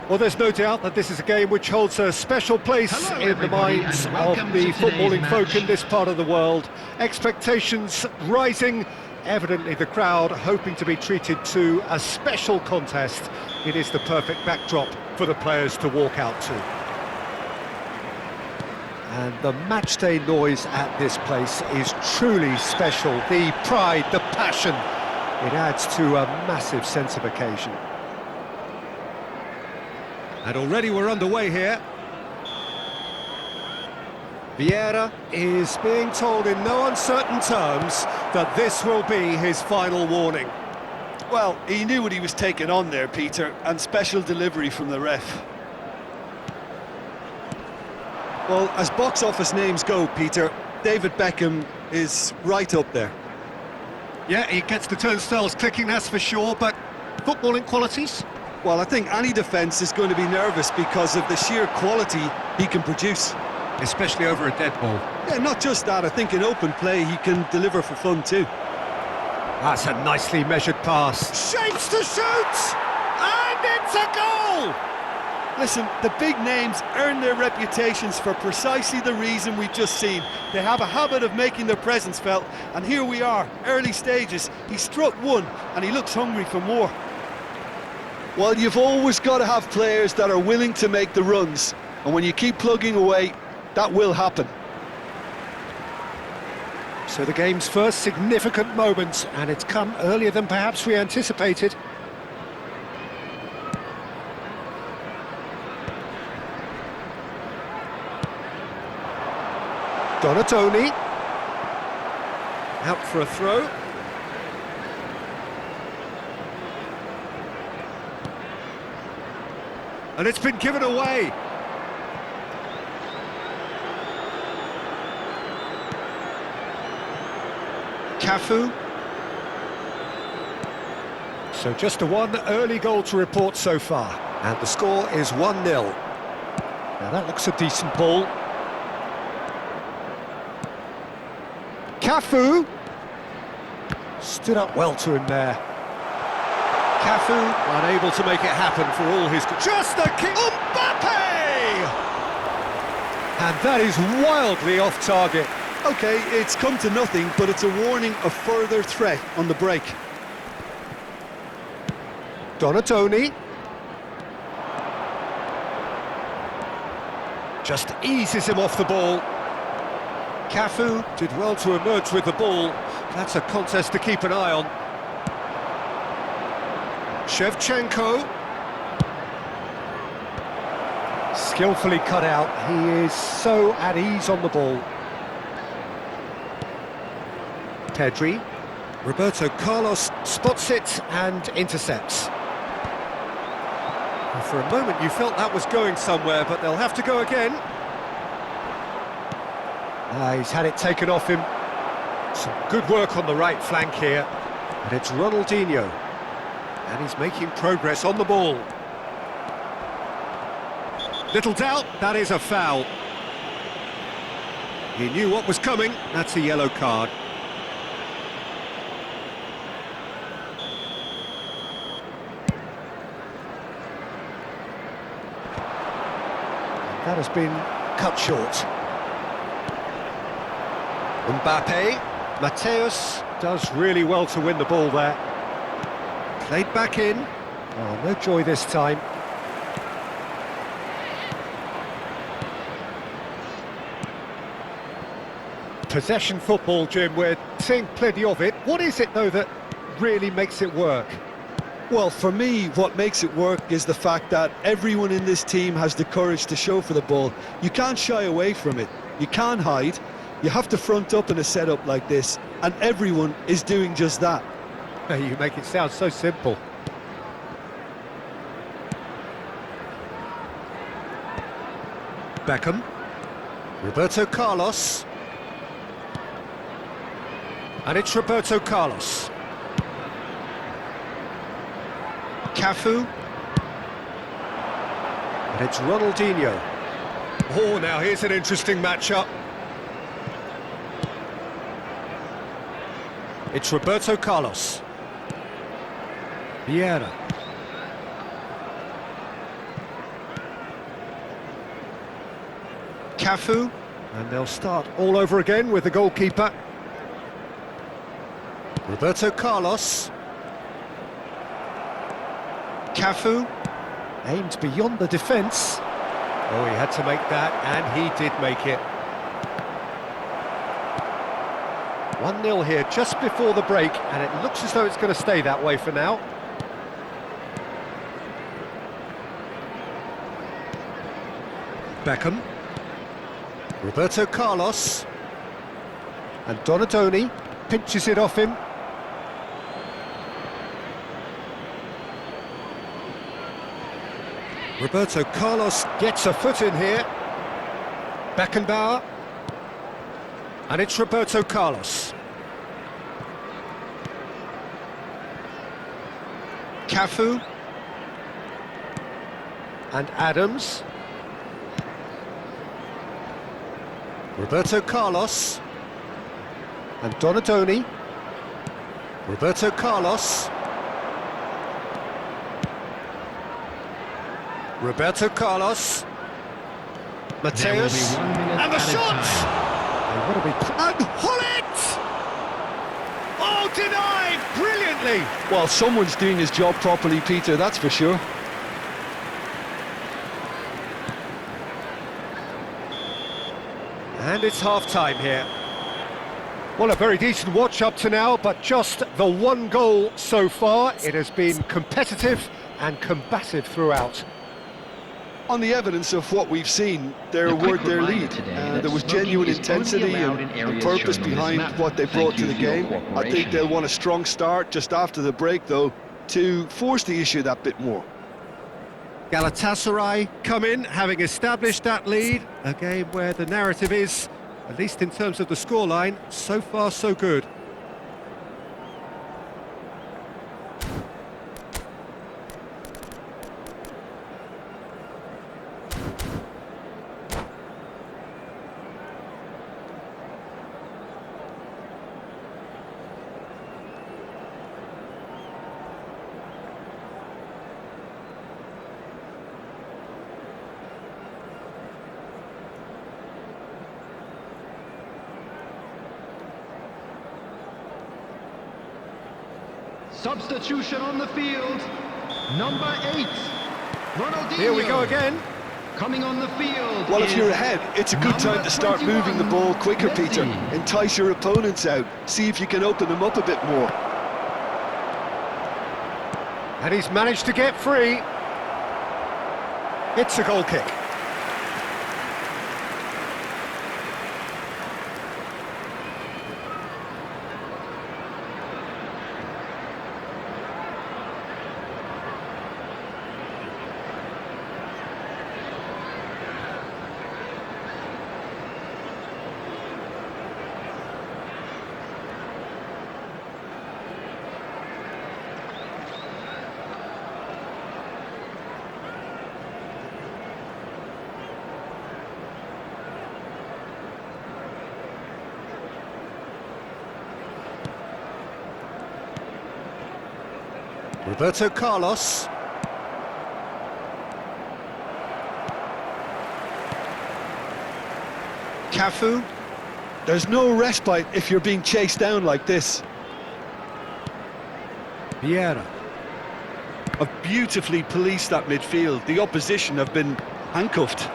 Well, there's no doubt that this is a game which holds a special place in the minds of the footballing folk in this part of the world. Expectations rising, evidently the crowd hoping to be treated to a special contest. It is the perfect backdrop for the players to walk out to. And the matchday noise at this place is truly special. The pride, the passion, it adds to a massive sense of occasion. And already we're underway here. Vieira is being told in no uncertain terms that this will be his final warning. Well, he knew what he was taking on there, Peter, and special delivery from the ref. Well, as box office names go, Peter, David Beckham is right up there. Yeah, he gets the turnstiles clicking, that's for sure, but footballing qualities? Well, I think any defence is going to be nervous because of the sheer quality he can produce. Especially over a dead ball. Yeah, not just that, I think in open play he can deliver for fun too. That's a nicely measured pass. Shapes to shoot! And it's a goal! Listen, the big names earn their reputations for precisely the reason we've just seen. They have a habit of making their presence felt, and here we are, early stages. He struck one, and he looks hungry for more. Well, you've always got to have players that are willing to make the runs, and when you keep plugging away, that will happen. So the game's first significant moment, and it's come earlier than perhaps we anticipated. Donatoni. Out for a throw. And it's been given away. Cafu. So just a one early goal to report so far. And the score is 1-0. Now that looks a decent ball. Cafu. Stood up well to him there. Cafu unable to make it happen for all his... Just a kick! Mbappe! And that is wildly off target. OK, it's come to nothing, but it's a warning of further threat on the break. Donatoni. Just eases him off the ball. Cafu did well to emerge with the ball. That's a contest to keep an eye on. Shevchenko. Skillfully cut out. He is so at ease on the ball. Pedri. Roberto Carlos spots it and intercepts. And for a moment you felt that was going somewhere, but they'll have to go again. He's had it taken off him. Some good work on the right flank here. And it's Ronaldinho. And he's making progress on the ball. Little doubt, that is a foul. He knew what was coming, that's a yellow card. That has been cut short. Mbappe. Mateus does really well to win the ball there. Played back in. Oh, no joy this time. Possession football, Jim, we're seeing plenty of it. What is it, though, that really makes it work? Well, for me, what makes it work is the fact that everyone in this team has the courage to show for the ball. You can't shy away from it. You can't hide. You have to front up in a setup like this, and everyone is doing just that. You make it sound so simple. Beckham. Roberto Carlos. And it's Roberto Carlos. Cafu. And it's Ronaldinho. Oh, now here's an interesting matchup. It's Roberto Carlos. Vieira. Cafu. And they'll start all over again with the goalkeeper. Roberto Carlos. Cafu. Aimed beyond the defence. Oh, he had to make that, and he did make it. 1-0 here just before the break, and it looks as though it's going to stay that way for now. Beckham. Roberto Carlos. And Donadoni pinches it off him. Roberto Carlos gets a foot in here. Beckenbauer. And it's Roberto Carlos. Cafu. And Adams. Roberto Carlos. And Donadoni. Roberto Carlos. Roberto Carlos. Mateus. And the shot! And Hullet! Oh, denied! Brilliantly! Well, someone's doing his job properly, Peter, that's for sure. And it's half-time here. Well, a very decent watch up to now, but just the one goal so far. It has been competitive and combative throughout. On the evidence of what we've seen, there were their lead. There was genuine intensity and purpose behind what they brought to the game. I think they'll want a strong start just after the break, though, to force the issue that bit more. Galatasaray come in, having established that lead. A game where the narrative is, at least in terms of the scoreline, so far so good. Substitution on the field, number 8, Ronaldinho. Here we go again. Coming on the field. Well, if you're ahead, it's a good time to start moving the ball quicker, Peter. Entice your opponents out. See if you can open them up a bit more. And he's managed to get free. It's a goal kick. Roberto Carlos. Cafu. There's no respite if you're being chased down like this. Vieira. Have beautifully policed that midfield. The opposition have been handcuffed.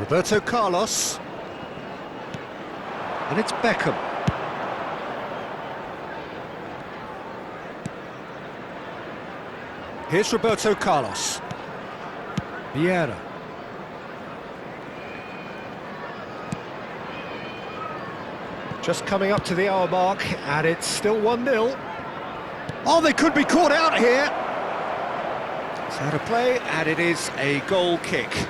Roberto Carlos. And it's Beckham. Here's Roberto Carlos. Vieira. Just coming up to the hour mark, and it's still 1-0. Oh, they could be caught out here. It's out of play, and it is a goal kick.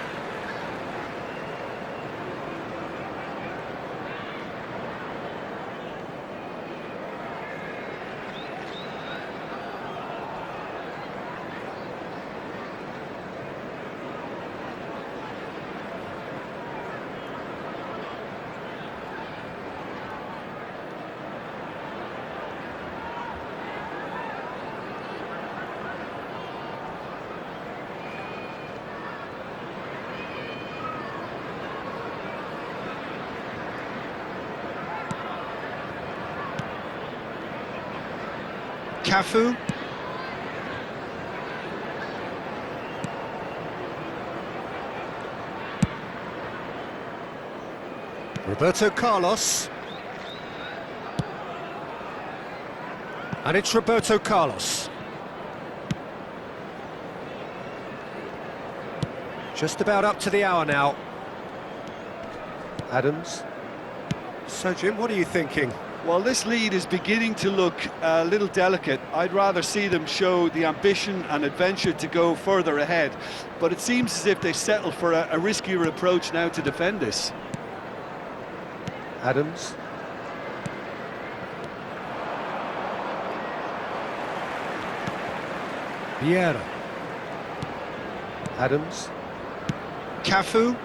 Cafu. Roberto Carlos. And it's Roberto Carlos. Just about up to the hour now. Adams. So, Jim, what are you thinking? Well, this lead is beginning to look a little delicate. I'd rather see them show the ambition and adventure to go further ahead. But it seems as if they settle for a riskier approach now to defend this. Adams. Vieira. Adams. Cafu.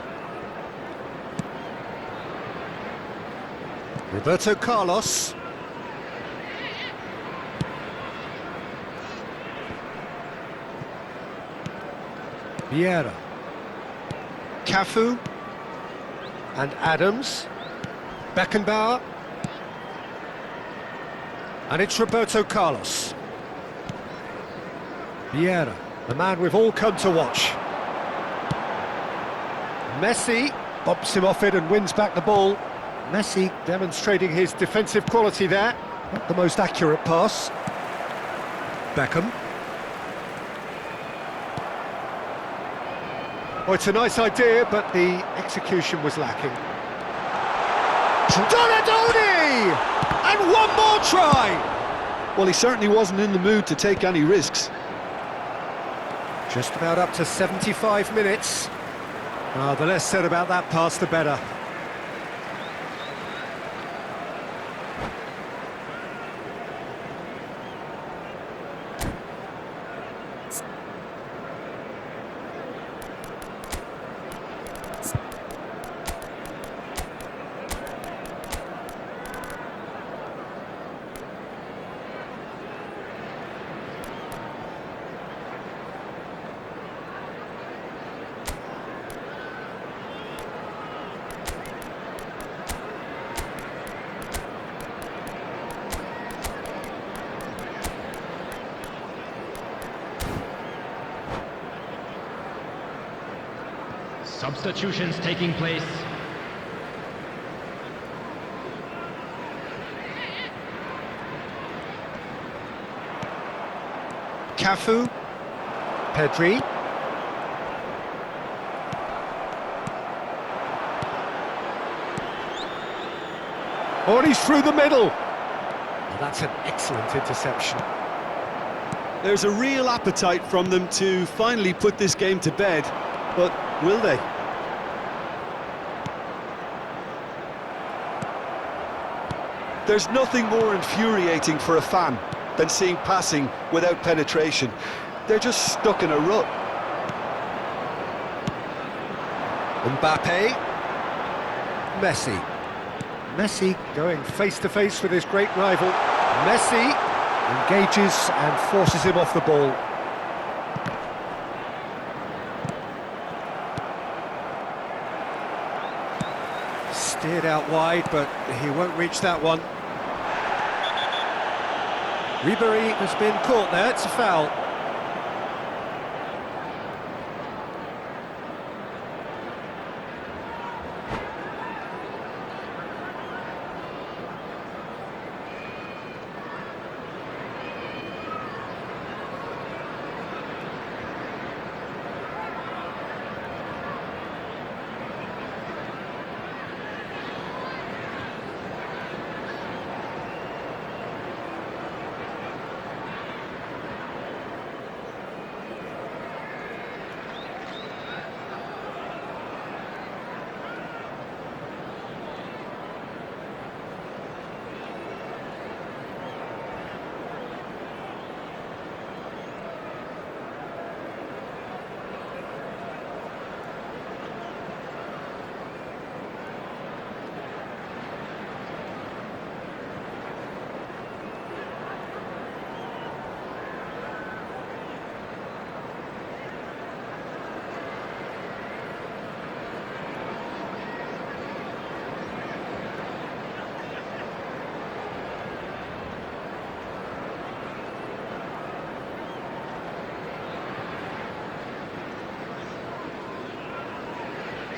Roberto Carlos. Vieira. Cafu. And Adams. Beckenbauer. And it's Roberto Carlos. Vieira, the man we've all come to watch. Messi bobs him off it and wins back the ball. Messi demonstrating his defensive quality there. Not the most accurate pass. Beckham. Oh, it's a nice idea, but the execution was lacking. Donadoni! And one more try! Well, he certainly wasn't in the mood to take any risks. Just about up to 75 minutes. The less said about that pass, the better. Substitutions taking place. Cafu. Pedri. Oh, and he's through the middle. Well, that's an excellent interception. There's a real appetite from them to finally put this game to bed, but will they? There's nothing more infuriating for a fan than seeing passing without penetration. They're just stuck in a rut. Mbappe. Messi. Messi going face-to-face with his great rival. Messi engages and forces him off the ball. Steered out wide, but he won't reach that one. Ribéry has been caught there, it's a foul.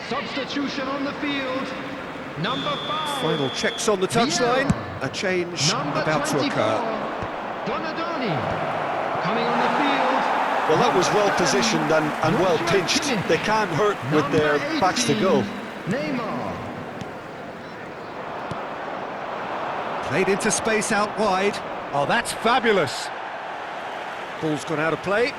Substitution on the field. Number 5. Final checks on the touchline. A change Number about to 24. occur. Donadoni coming on the field. Well, that was well positioned and well pinched. They can't hurt with their backs to goal. Neymar. Played into space out wide. Oh, that's fabulous. Ball's gone out of play.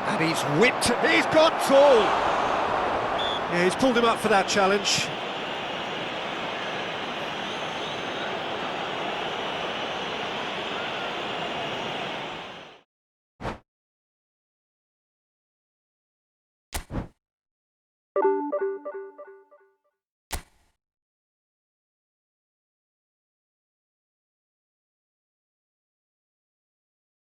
And he's whipped, he's got tall! Yeah, he's pulled him up for that challenge.